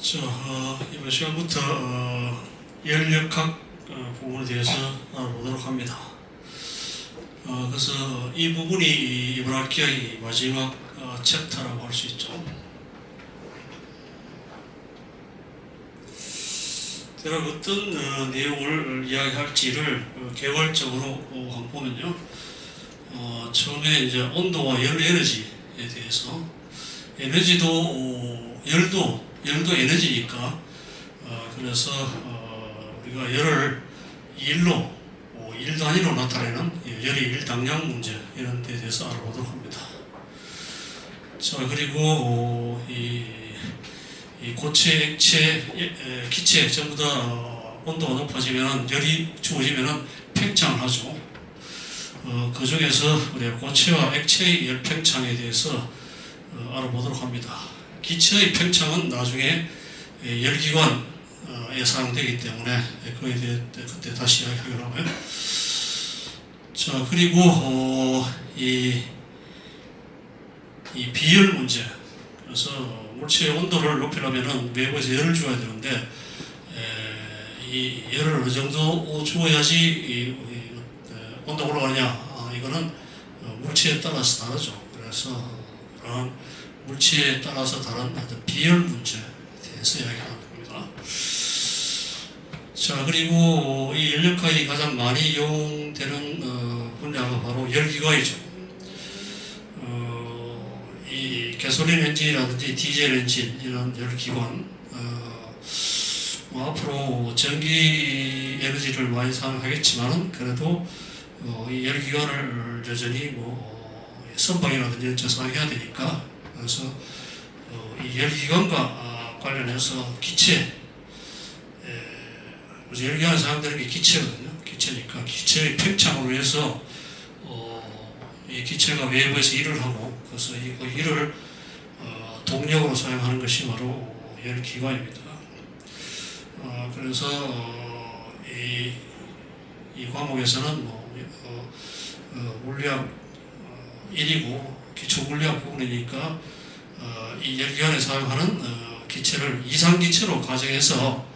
자, 이번 시간부터 열역학 부분에 대해서 알아보도록 합니다. 그래서 이 부분이 이번 학기의 마지막 챕터라고 할 수 있죠. 대략 어떤 내용을 이야기할지를 개괄적으로 한번 보면요. 처음에 이제 온도와 열 에너지에 대해서 에너지도 열도 에너지니까 그래서 우리가 열을 일로 일 단위로 나타내는 열의 일당량 문제 이런 데 대해서 알아보도록 합니다. 자, 그리고 이 고체, 액체, 기체 전부 다 온도가 높아지면 열이 주어지면 팽창을 하죠. 그 중에서 우리가 고체와 액체의 열 팽창에 대해서 알아보도록 합니다. 기체의 팽창은 나중에 열기관에 사용되기 때문에 그에 대해 그때 다시 이야기하기로 하고요. 자, 그리고 이 비열 문제. 그래서 물체의 온도를 높이려면 외부에서 열을 주어야 되는데 이 열을 어느 정도 주어야지 이 온도가 올라가느냐. 이거는 물체에 따라서 다르죠. 그래서 그런 물체에 따라서 다른 비열 문제에 대해서 이야기하는 겁니다. 자, 그리고 이 연력학이 가장 많이 이용되는 분야가 바로 열기관이죠. 이 가솔린 엔진이라든지 디젤 엔진 이런 열기관 앞으로 전기 에너지를 많이 사용하겠지만은 그래도 이 열기관을 여전히 선박이라든지 사용해야 되니까 그래서 이 열기관과 관련해서 기체 열기관에 사용되는 게 기체거든요. 기체니까 기체의 팽창을 위해서 이 기체가 외부에서 일을 하고 그래서 그 일을 동력으로 사용하는 것이 바로 열기관입니다. 그래서 이 과목에서는 물리학 1이고 기초 물리학 부분이니까 이 열기관에 사용하는 기체를 이상기체로 가정해서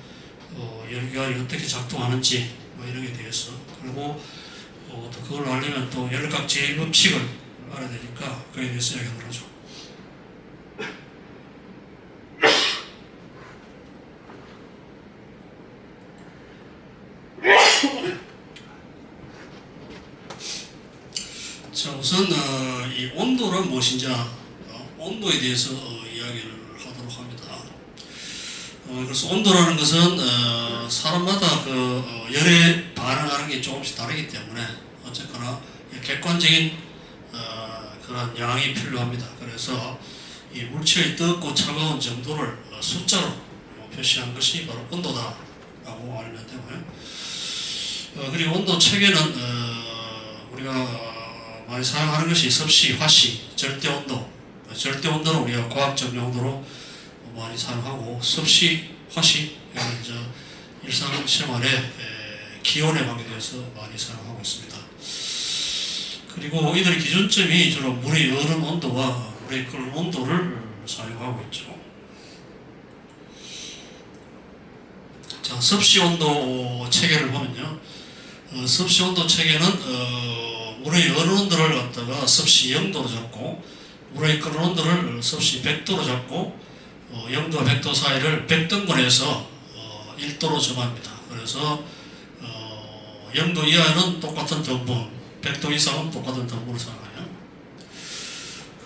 열기관이 어떻게 작동하는지 이런 게 대해서 그리고 또 그걸 알려면 또 열각 제일법칙을 알아야 되니까 그에 대해서 이야기를 하죠. 자, 우선 이 온도란 무엇인지 온도에 대해서 이야기를 하도록 합니다. 그래서 온도라는 것은 사람마다 그 열에 반응하는 게 조금씩 다르기 때문에 어쨌거나 객관적인 그런 양이 필요합니다. 그래서 이 물체의 뜨겁고 차가운 정도를 숫자로 표시한 것이 바로 온도다라고 알면 되고요. 그리고 온도 체계는 우리가 많이 사용하는 것이 섭씨, 화씨, 절대온도. 절대온도는 우리가 과학적 용도로 많이 사용하고 섭씨, 화씨, 이제 일상생활에 기온에 관계돼서 많이 사용하고 있습니다. 그리고 이들의 기준점이 주로 물의 얼음 온도와 물의 끓는 온도를 사용하고 있죠. 자, 섭씨 온도 체계를 보면요. 섭씨 온도 체계는 물의 얼음 온도를 갖다가 섭씨 0도로 잡고 물의 끓는 온도를 섭씨 100도로 잡고 0도와 100도 사이를 100등분해서 1도로 정합니다. 그래서 0도 이하는 똑같은 등분, 100도 이상은 똑같은 등분을 사용해요.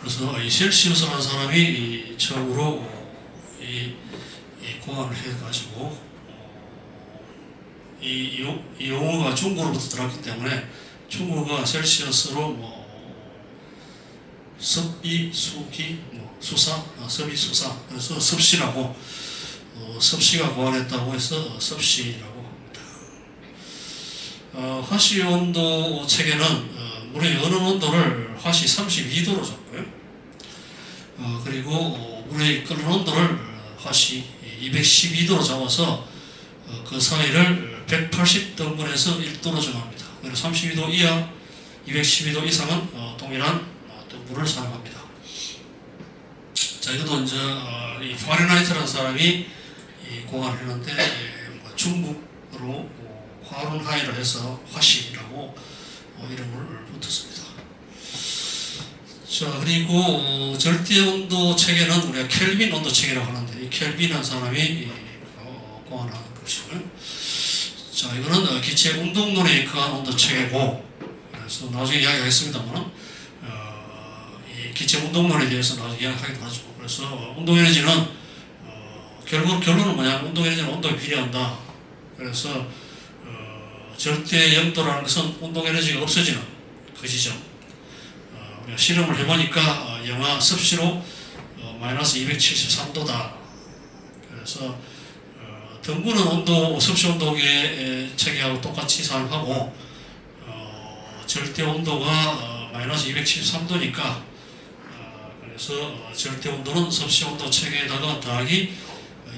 그래서 이 셀시우스라는 사람이 처음으로 이 고안을 해가지고 이 용어가 중국으로부터 들어왔기 때문에 중국어가 셀시어스로 섭이, 수기, 수사, 섭이, 수사. 그래서 섭씨라고 섭씨가 고안했다고 해서 섭씨라고 합니다. 화씨 온도 체계는 물의 얼음 온도를 화씨 32도로 잡고요. 그리고 물의 끓는 온도를 화씨 212도로 잡아서 그 사이를 180등분해서 1도로 정합니다. 그래서 32도 이하, 212도 이상은 동일한 등분을 사용합니다. 자, 이것도 이제 이 파렌하이트라는 사람이 이 고안했는데 뭐 중국어로 화룬하이를 해서 화시라고 이름을 붙였습니다. 자, 그리고 절대 온도 체계는 우리가 켈빈 온도 체계라고 하는데, 이 켈빈이라는 사람이 고안한 것이고요. 자, 이거는 기체 운동론에 입각한 온도 체계고, 그래서 나중에 이야기하겠습니다만, 이 기체 운동론에 대해서 나중에 이야기하기도 하죠. 그래서 운동 에너지는 결론은 뭐냐면 운동 에너지는 온도에 비례한다. 그래서 절대 영도라는 것은 운동 에너지가 없어지는 그 지점. 우리가 실험을 해보니까 영하 습시로 마이너스 273도다. 그래서 등구는 온도, 습시 온도계 체계하고 똑같이 사용하고 절대 온도가 마이너스 273도니까 그래서 절대 온도는 습시 온도 체계에다가 더하기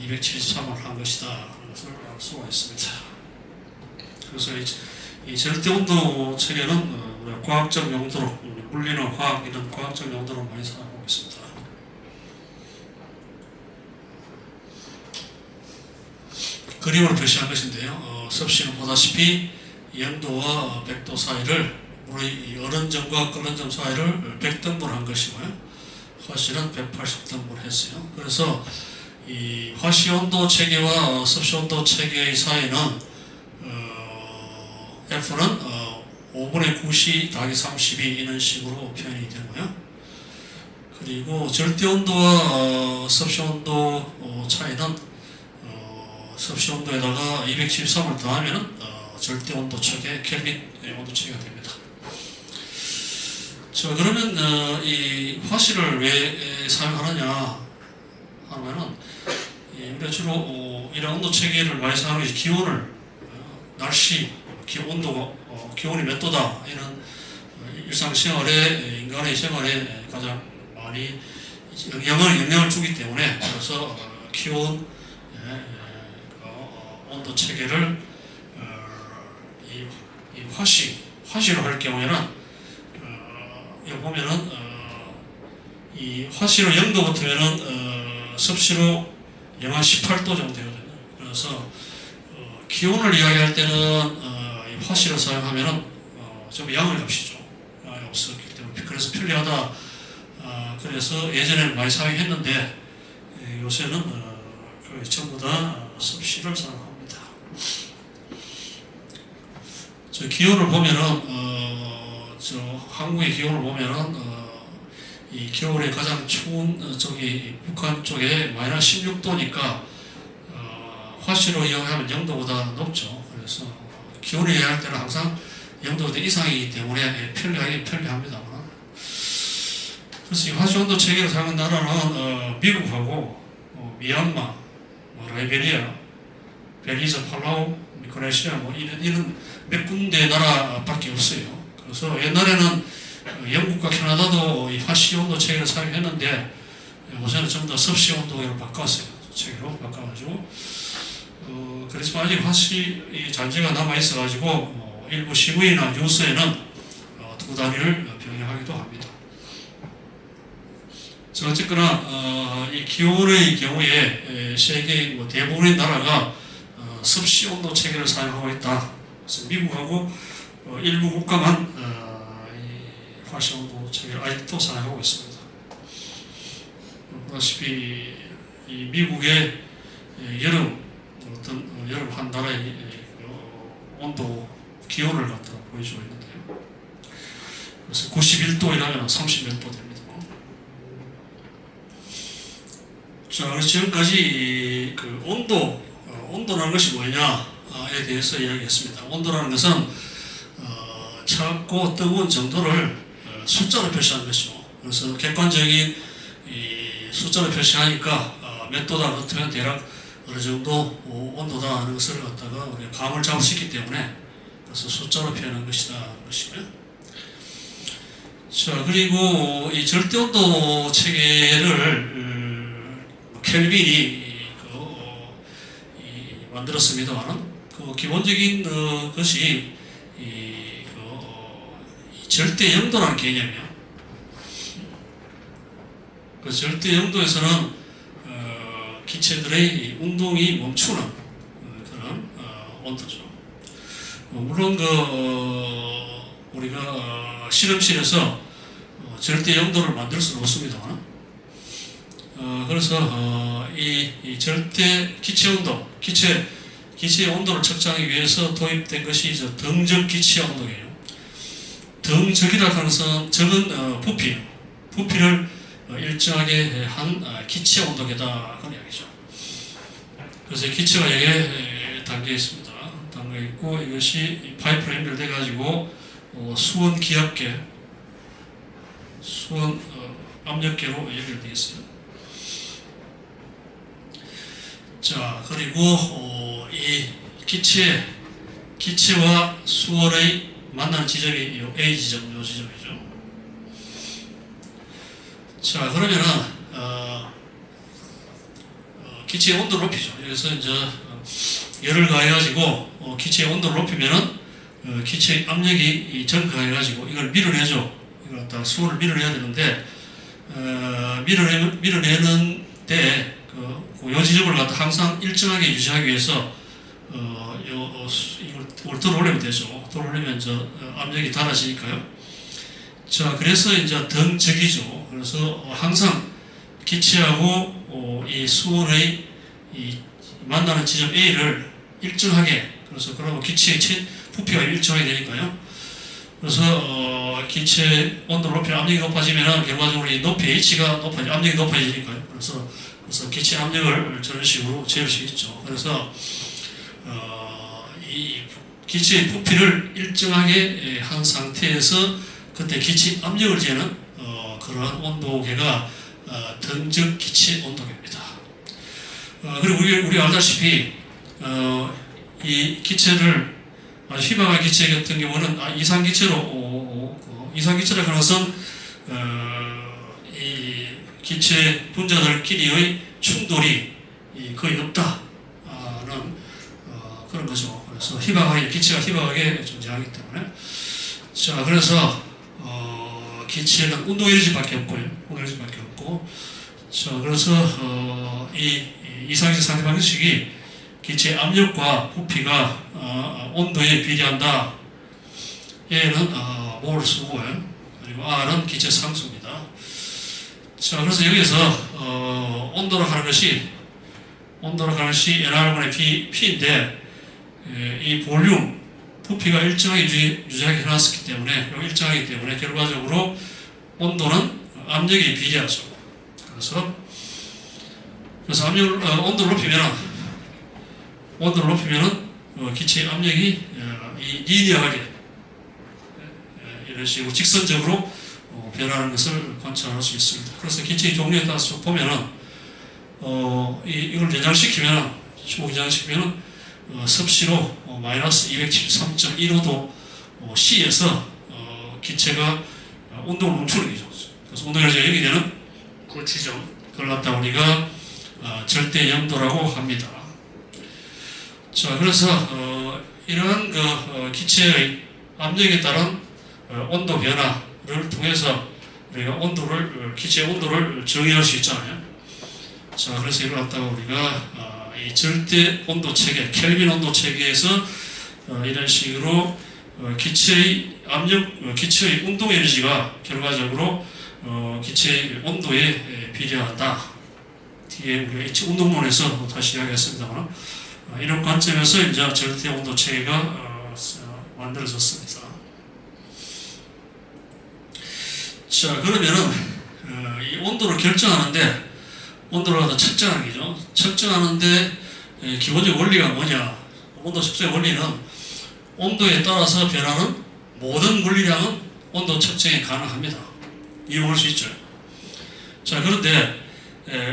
273을 한 것이다. 그것을 알 수가 있습니다. 그래서 이 절대 온도 체계는 과학적 용도로, 물리나 화학 이런 과학적 용도로 많이 사용하고 있습니다. 그림으로 표시한 것인데요. 섭씨는 보다시피 0도와 100도 사이를 물의 얼음점과 끓는 점 사이를 100등분 한 것이고요. 화씨는 180등분 했어요. 그래서 이 화씨 온도 체계와 섭씨 온도 체계의 사이는 F는 5분의 9시 더하기 32 이런 식으로 표현이 되고요. 그리고 절대 온도와 섭씨 온도 차이는 섭씨 온도에다가 273을 더하면 절대 온도 체계, 켈빈 온도 체계가 됩니다. 자, 그러면 이 화씨를 왜 사용하느냐 하면은 우리가 주로 이런 온도 체계를 많이 사용하는 것이 기온을 날씨, 기온이 몇 도다 이런 일상생활에 인간의 생활에 가장 많이 영향을 주기 때문에 그래서 기온 온도 체계를 이 화씨로 할 경우에는 여기 보면은 이 화씨로 0도 붙으면은 섭씨로 영하 18도 정도 되거든요. 그래서 기온을 이야기할 때는 이 화씨를 사용하면은 좀 양의 값이죠. 양이 없었기 때문에 그래서 편리하다. 그래서 예전에는 많이 사용했는데 요새는 거의 전부 다 섭씨를 사용합니다. 저 기온을 보면은 저 한국의 기온을 보면은 이 겨울에 가장 추운 저기 북한 쪽에 마이너스 16도니까 화씨로 이용하면 0도보다 높죠. 그래서 기온을 이해할 때는 항상 0도 이상이기 때문에 편리합니다만. 그래서 이 화씨 온도 체계를 사용한 나라는 미국하고 미얀마, 라이베리아, 벨리즈, 팔라우, 미크로네시아 이런 몇 군데 나라밖에 없어요. 그래서 옛날에는 영국과 캐나다도 이 화씨 온도 체계를 사용했는데 요새는 전부 다 섭씨 온도로 바꿨어요. 체계로 바꿔가지고 그렇지만 아직 화씨 잔재가 남아 있어가지고 일부 시위나 뉴스에는 두 단위를 병행하기도 합니다. 자, 어쨌거나 이 기온의 경우에 세계 대부분의 나라가 섭씨 온도 체계를 사용하고 있다. 그래서 미국하고 일부 국가만 이 화씨 온도 체계를 아직도 사용하고 있습니다. 보다시피 이 미국의 여름 한 달의 온도 기온을 갖다 보여주고 있는데요. 그래서 91도이라면 30몇 도 됩니다. 자, 그래서 지금까지 그 온도라는 것이 뭐냐에 대해서 이야기했습니다. 온도라는 것은 차갑고 뜨거운 정도를 숫자로 표시하는 것이고, 그래서 객관적인 이 숫자로 표시하니까 몇 도다 그렇다면 대략 어느 정도 온도다 하는 것을 갖다가 우리가 감을 잡을 수 있기 때문에 그래서 숫자로 표현한 것이다 하는 것이고요. 자, 그리고 이 절대온도 체계를 켈빈이 만들었습니다만은 그 기본적인 것이 이 절대 영도라는 개념이에요. 그 절대 영도에서는 기체들의 이 운동이 멈추는 그런 온도죠. 물론 우리가 실험실에서 절대 영도를 만들 수는 없습니다만, 그래서 이 절대 기체 온도, 기체의 온도를 측정하기 위해서 도입된 것이 등적 기체 온도예요. 등적이라 하는 것은 적은 부피를 일정하게 한 기체 온도계다 그런 이야기죠. 그래서 기체가 여기에 담겨 있습니다. 담겨 있고 이것이 파이프로 연결돼 가지고 수원 기압계, 수원 압력계로 연결되어 있어요. 자, 그리고 이 기체와 수원의 만나는 지점이 이 A 지점, 이 지점이죠. 자, 그러면은 기체의 온도를 높이죠. 그래서 이제 열을 가해가지고 기체의 온도를 높이면은 기체의 압력이 증가해가지고 이걸 밀어내죠. 이걸 갖다 수온을 밀어내야 되는데 밀어내는데 요 지점을 갖다 항상 일정하게 유지하기 위해서 이걸 들어 올리면 되죠. 들어 올리면 이제 압력이 달아지니까요. 자, 그래서 이제 등적이죠. 그래서 항상 기체하고 이 수온의 이 만나는 지점 A를 일정하게, 그래서 그러면 기체의 부피가 일정하게 되니까요. 그래서 기체 온도를 높이면 압력이 높아지면 결과적으로 이 높이 H가 높아지고 압력이 높아지니까요. 그래서 기체 압력을 저런 식으로 재울 수 있죠. 그래서 이 기체의 부피를 일정하게 한 상태에서 그때 기체 압력을 재는 그러한 온도계가 등적 기체 온도계입니다. 그리고 우리 알다시피 이 기체를 희박한 기체 같은 경우는 이상기체라 하는 것은 이 기체 분자들끼리의 충돌이 거의 없다는 그런 거죠. 그래서 기체가 희박하게 존재하기 때문에, 자, 그래서 기체는 운동 에너지밖에 없고, 자, 그래서 이 이상기체 상대 방정식이 기체 압력과 부피가 온도에 비례한다. 얘는 몰 수고요. 그리고 R은 기체 상수입니다. 자, 그래서 여기서 온도로 가는 것이 NR분의 P인데 이 볼륨 부피가 일정하게 유지하게 해놨기 때문에 일정하기 때문에 결과적으로 온도는 압력에 비례하죠. 그래서 온도를 높이면은 기체의 압력이 리니어하게 이런 식으로 직선적으로 변하는 것을 관찰할 수 있습니다. 그래서 기체의 종류에 따라서 보면은 이걸 연장시키면은 섭씨로 마이너스 273.15도 C에서 기체가 운동을 멈추는 거죠. 그래서 운동 에너지가 여기 되는 그 지점, 그걸 갖다 우리가 절대 영도라고 합니다. 자, 그래서 이러한 기체의 압력에 따른 온도 변화를 통해서 우리가 기체의 온도를 정의할 수 있잖아요. 자, 그래서 이걸 갖다가 우리가 이 절대 온도 체계, 켈빈 온도 체계에서 이런 식으로 기체의 기체의 운동 에너지가 결과적으로 기체의 온도에 비례한다. 뒤에 우리가 운동론에서 다시 이야기했습니다만, 이런 관점에서 이제 절대 온도 체계가 만들어졌습니다. 자, 그러면은 이 온도를 결정하는데, 온도를 갖다 측정하는 거죠. 측정하는데 기본적 원리가 뭐냐? 온도 측정의 원리는 온도에 따라서 변하는 모든 물리량은 온도 측정이 가능합니다. 이용할 수 있죠. 자, 그런데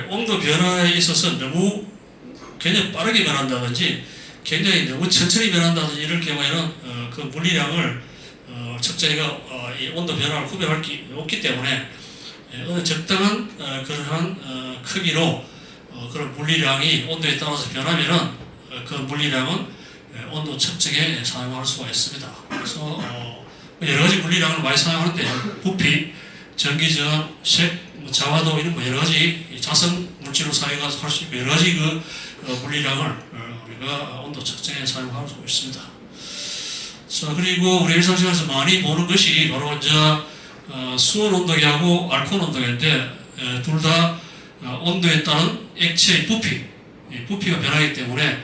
온도 변화에 있어서 너무 굉장히 빠르게 변한다든지 굉장히 너무 천천히 변한다든지 이럴 경우에는 그 물리량을 측정기가 이 온도 변화를 구별할 게 없기 때문에 어느 적당한 그러한 크기로 그런 물리량이 온도에 따라서 변하면은 그 물리량은 온도 측정에 사용할 수가 있습니다. 그래서 여러 가지 물리량을 많이 사용하는데 부피, 전기저항, 색, 뭐 자화도 이런 뭐 여러 가지 자성 물질로 사용해서 할 수 있고 여러 가지 그 물리량을 우리가 온도 측정에 사용할 수 있습니다. 자, 그리고 우리 일상생활에서 많이 보는 것이 바로 이제 수온 온도계하고 알코올 온도계인데 둘 다 온도에 따른 액체의 부피가 변하기 때문에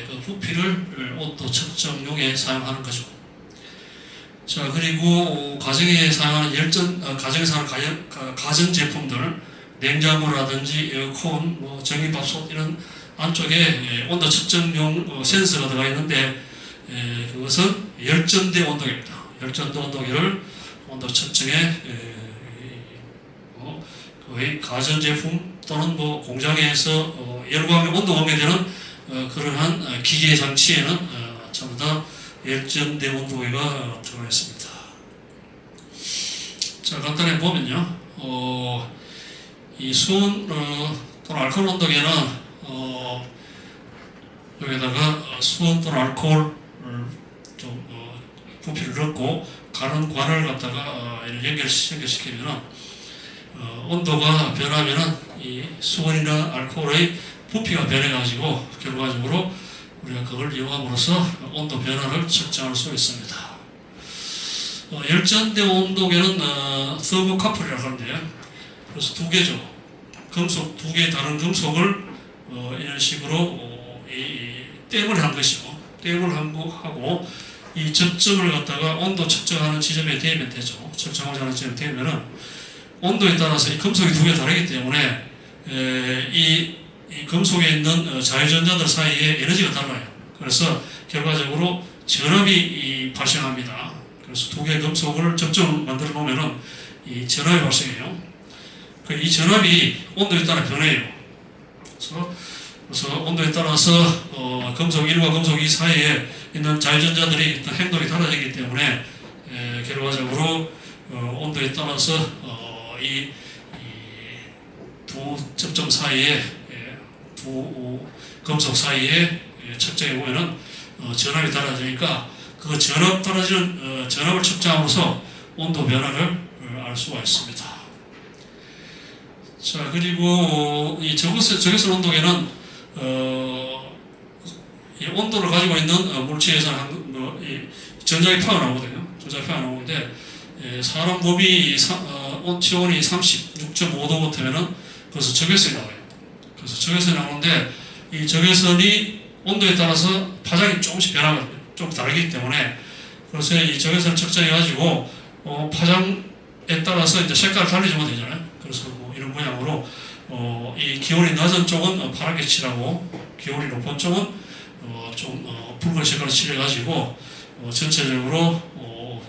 그 부피를 온도 측정용에 사용하는 거죠. 자, 그리고 가정에 사용하는 가전 제품들, 냉장고라든지 에어컨, 뭐 전기밥솥 이런 안쪽에 온도 측정용 센서가 들어가 있는데 그것은 열전대 온도계입니다. 열전대 온도계를 온도 측정에 거의 가전제품 또는 뭐 공장에서 열광 온도 공개되는 그러한 기계 장치에는 전부 다 열전대 온도계가 들어가 있습니다. 자, 간단히 보면요, 이 수온 또는 알코올 온도계는 여기다가 수온 또는 알코올 좀 부피를 넣고 가는 관을 갖다가 연결시키면은 온도가 변하면은 이 수온이나 알코올의 부피가 변해가지고 결과적으로 우리가 그걸 이용함으로써 온도 변화를 측정할 수 있습니다. 열전대 온도계는 서브카플이라고 하는데요. 그래서 두 개죠. 금속 두 개의 다른 금속을 이런 식으로 댐을 한 것이고, 댐을 하고 이 접점을 갖다가 온도 측정하는 지점에 대면 되죠. 측정하는 지점에 대면은 온도에 따라서 이 금속이 두 개 다르기 때문에 이 금속에 있는 자유전자들 사이에 에너지가 달라요. 그래서 결과적으로 전압이 발생합니다. 그래서 두 개의 금속을 접점을 만들어 놓으면은 이 전압이 발생해요. 이 전압이 온도에 따라 변해요. 그래서 온도에 따라서 금속 1과 금속 2 사이에 있는 자유전자들이 행동이 달라지기 때문에 결과적으로 온도에 따라서 이 두 접점 사이에 두 금속 사이에 측정해 보면은 전압이 달라지니까 그 전압을 측정함으로써 온도 변화를 알 수가 있습니다. 자, 그리고 이 적외선 온도계는 이 온도를 가지고 있는 물체에서는 전자기파가 나오거든요. 전자기파가 나오는데 사람 몸이 체온이 36.5도 같으면은 그래서 적외선이 나와요. 그래서 적외선이 나오는데 이 적외선이 온도에 따라서 파장이 조금씩 변하거든요. 좀 다르기 때문에 그래서 이 적외선을 측정해가지고 파장에 따라서 이제 색깔을 달리주면 되잖아요. 그래서 뭐 이런 모양으로 이 기온이 낮은 쪽은 파랗게 칠하고 기온이 높은 쪽은 좀 붉은 색깔로 칠해가지고 전체적으로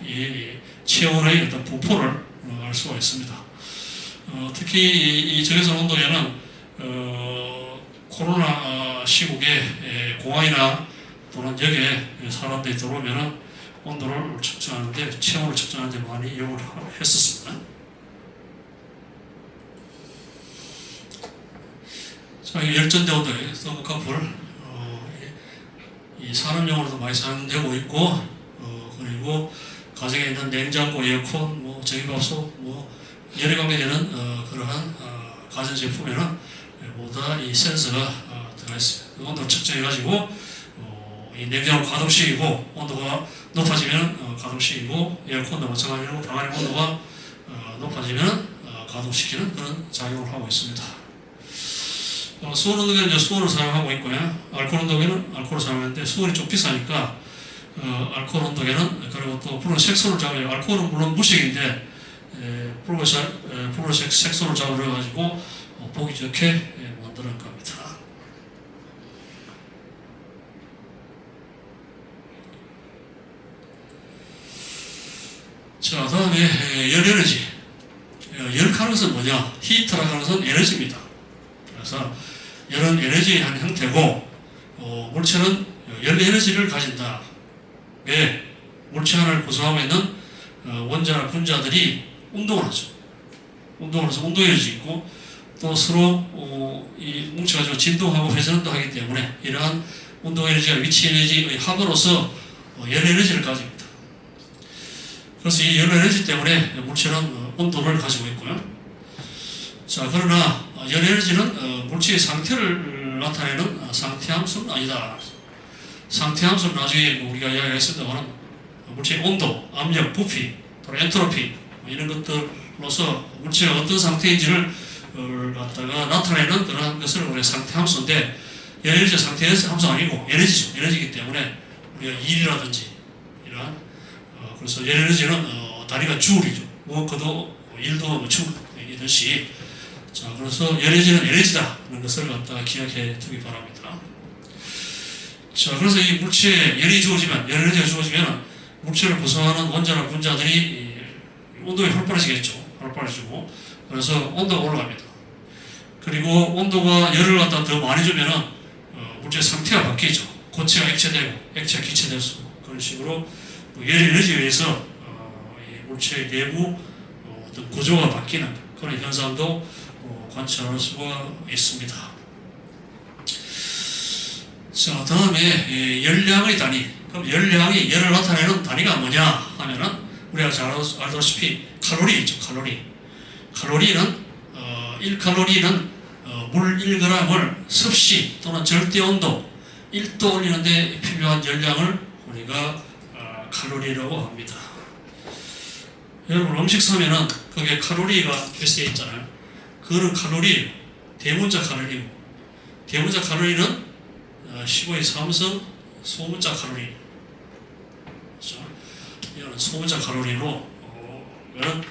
이 체온의 어떤 분포를 알 수가 있습니다. 특히 이 적외선 온도계는 코로나 시국에 공항이나 또는 역에 사람들이 들어오면은 온도를 측정하는데 체온을 측정하는데 많이 이용을 했었습니다. 자, 이 열전대 온도계 서브카플 이 산업용으로도 많이 사용되고 있고 그리고 가정에 있는 냉장고, 에어컨, 뭐 전기밥솥, 뭐 열에 관계되는 그러한 가전제품에는 모두 다 이 센서가 들어가 있습니다. 온도를 측정해가지고 이 냉장고 가동시키고 온도가 높아지면 가동시키고 에어컨도 마찬가지로 방 안의 온도가 높아지면 가동시키는 그런 작용을 하고 있습니다. 수온 온도계는 이제 수온을 사용하고 있고요. 알코올 온도계는 알코올을 사용하는데 수온이 좀 비싸니까 알코올 온도계는 그리고 또 붉은 색소를 잡아요. 알코올은 물론 무색인데 붉은색 색소를 잡아가지고 보기 좋게 만드는 겁니다. 자, 다음에 열에너지. 열하는 것은 뭐냐? 히트라고 하는 것은 에너지입니다. 그래서 열은 에너지의 한 형태고 물체는 열 에너지를 가진다. 왜? 물체 하나를 구성하고 있는 원자나 분자들이 운동을 하죠. 운동을 해서 운동 에너지 있고 또 서로 이 뭉쳐가지고 진동하고 회전도 하기 때문에 이러한 운동 에너지가 위치 에너지의 합으로서 열 에너지를 가집니다. 그래서 이 열 에너지 때문에 물체는 온도를 가지고 있고요. 자, 그러나 열 에너지는 물질의 상태를 나타내는 상태함수는 아니다. 상태함수는 나중에 우리가 이야기했습니다만 물질의 온도, 압력, 부피, 또 엔트로피 이런 것들로서 물질이 어떤 상태인지를 갖다가 나타내는 그런 것을 우리가 상태함수인데, 열 에너지 상태함수가 아니고 에너지죠. 에너지이기 때문에 우리가 일이라든지 이러한 그래서 열 에너지는 단위가 주울이죠. 무엇과도 일도 주울이듯이, 자, 그래서 열 에너지는 에너지다 하는 것을 갖다가 기억해 두기 바랍니다. 자, 그래서 이 물체에 열이 주어지면, 열 에너지가 주어지면 물체를 구성하는 원자나 분자들이 온도에 활발해지겠죠. 활발해지고, 그래서 온도가 올라갑니다. 그리고 온도가 열을 갖다 더 많이 주면은 물체 상태가 바뀌죠. 고체가 액체되고, 액체가 기체될 수 있고, 그런 식으로 열 에너지에 의해서 물체의 내부 어떤 구조가 바뀌는 그런 현상도 관찰할 수가 있습니다. 자, 다음에 열량의 단위. 그럼 열량이 열을 나타내는 단위가 뭐냐 하면은 우리가 잘 알다시피 칼로리 있죠. 칼로리는 1칼로리는 물 1g을 습시 또는 절대 온도 1도 올리는데 필요한 열량을 우리가 칼로리라고 합니다. 여러분 음식 사면은 거기에 칼로리가 표시되어 있잖아요. 그거는 칼로리예요. 대문자 칼로리고, 대문자 칼로리는 15의 3성 소문자 칼로리. 그렇죠? 이거는 소문자 칼로리로 이거는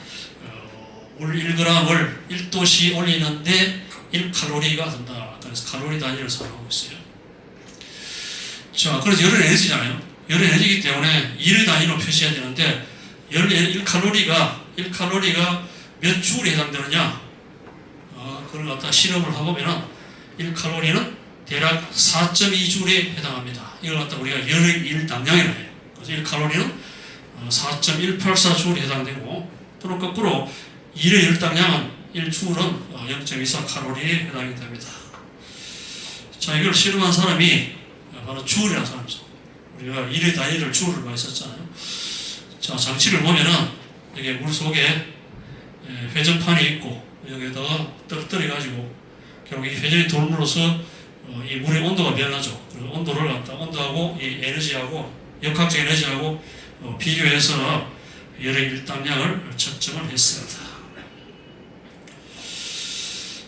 물 1g을 1도씩 올리는데 1칼로리가 든다. 그래서 칼로리 단위를 사용하고 있어요. 자, 그래서 열은 에너지잖아요. 열은 에너지이기 때문에 1의 단위로 표시해야 되는데 1칼로리가 몇 줄에 해당되느냐? 그걸 갖다 실험을 해보면은 1칼로리는 대략 4.2줄에 해당합니다. 이걸 갖다 우리가 열의 1당량이라고 해요. 그래서 1칼로리는 4.184줄에 해당되고, 또는 거꾸로 1의 1당량은 1줄은 0.24칼로리에 해당이 됩니다. 자, 이걸 실험한 사람이 바로 주울이라는 사람이죠. 우리가 1의 단위를 주울을 많이 썼잖아요. 자, 장치를 보면은 여기 물 속에 회전판이 있고, 여기에다가 떨어뜨려가지고 결국 이 회전이 돌므로써 이 물의 온도가 변하죠. 그래서 온도를 갖다 온도하고 이 에너지하고 역학적 에너지하고 비교해서 열의 일당량을 측정을 했습니다.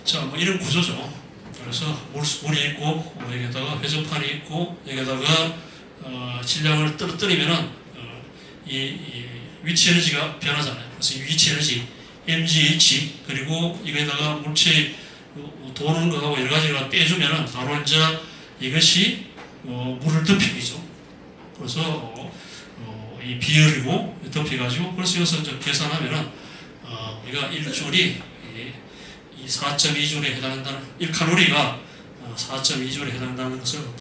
자, 뭐 이런 구조죠. 그래서 물이 있고 여기다가 회전판이 있고 여기다가 질량을 떨어뜨리면은 이 위치 에너지가 변하잖아요. 그래서 이 위치 에너지 mgh 그리고 이거에다가 물체 도는 거하고 여러 가지가 빼주면은 바로 이제 이것이 물을 덮이죠. 그래서 이 비열이고 덮여가지고 그래서 여기서 이제 계산하면은 우리가 1줄이 이 4.2줄에 해당한다는 1칼로리가 4.2줄에 해당한다는 것을